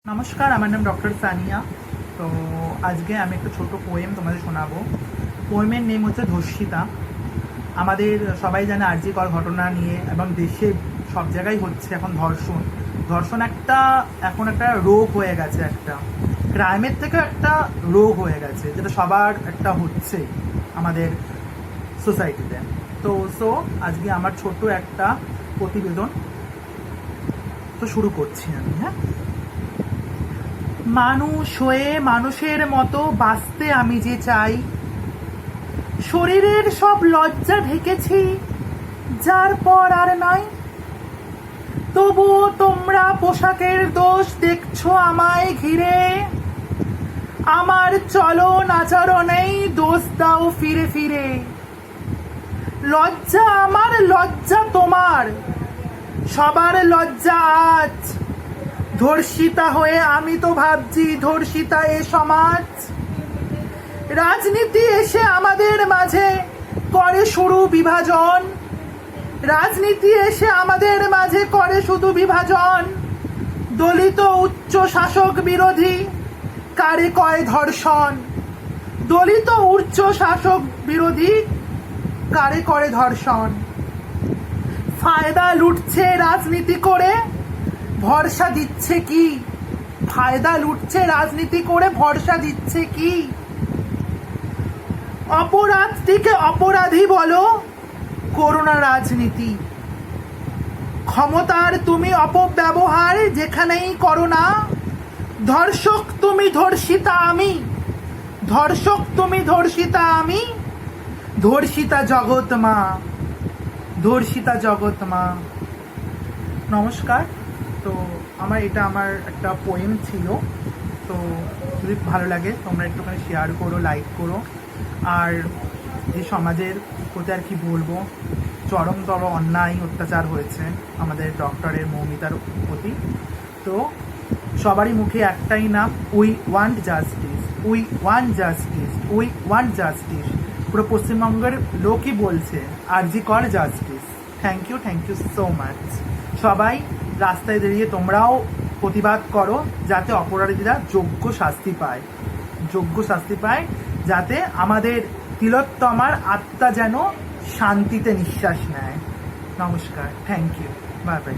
নমস্কার, আমার নাম ডক্টর সানিয়া। তো আজকে আমি একটা ছোট পোয়েম তোমাদের শোনাবো। পোয়েমের নেম হচ্ছে ধর্ষিতা। আমাদের সবাই জানে আরজি কর ঘটনা নিয়ে, এবং দেশে সব জায়গায় হচ্ছে এখন ধর্ষণ। ধর্ষণ এখন একটা রোগ হয়ে গেছে, একটা ক্রাইমের থেকে একটা রোগ হয়ে গেছে, যেটা সবার একটা হচ্ছে আমাদের সোসাইটিতে। তো আজকে আমার ছোট্ট একটা প্রতিবেদন তো শুরু করছি আমি। মানুষ হয়ে মানুষের মতো বাঁচতে আমি যে চাই, শরীরের সব লজ্জা ঢেকেছি যার পর আর নাই। তবুও তোমরা পোশাকের দোষ দেখছো আমায় ঘিরে, আমার চলন আচরণেই দোষ দাও ফিরে ফিরে। লজ্জা আমার, লজ্জা তোমার, সবার লজ্জা আজ। ধর্ষিতা হয়ে আমি তো ভাবছি ধর্ষিতা এ সমাজ। রাজনীতি এসে আমাদের মাঝে করে শুরু বিভাজন, রাজনীতি এসে আমাদের মাঝে করে শুধু বিভাজন। দলিত উচ্চ শাসক বিরোধী কারে কয় ধর্ষণ, দলিত উচ্চ শাসক বিরোধী কারে করে ধর্ষণ। ফায়দা লুটছে রাজনীতি করে, ভরসা দিচ্ছে কি? ফায়দা লুটছে রাজনীতি করে, ভরসা দিচ্ছে কি? অপরাধীকে অপরাধী বলো, করোনা রাজনীতি। ক্ষমতার তুমি অপব্যবহার যেখানেই করো না। ধর্ষক তুমি, ধর্ষিতা আমি, ধর্ষক তুমি, ধর্ষিতা আমি। ধর্ষিতা জগৎ মা, ধর্ষিতা জগৎ মা। নমস্কার। তো আমার একটা পোয়েম ছিল। তো যদি ভালো লাগে তোমরা একটুখানি শেয়ার করো, লাইক করো। আর এই সমাজের প্রতি আর কি বলবো, চরমতর অন্যায় অত্যাচার হয়েছে আমাদের ডক্টরের মৌমিতার প্রতি। তো সবারই মুখে একটাই নাম, we want justice, we want justice, we want justice. পুরো পশ্চিমবঙ্গের লোকই বলছে R G Kar justice. Thank you so much. সবাই রাস্তায় দাঁড়িয়ে তোমরাও প্রতিবাদ করো, যাতে অপরাধীরা যোগ্য শাস্তি পায়, যোগ্য শাস্তি পায়, যাতে আমাদের তিলোত্তমার আত্মা যেন শান্তিতে নিঃশ্বাস নেয়। নমস্কার, থ্যাংক ইউ, বাই বাই।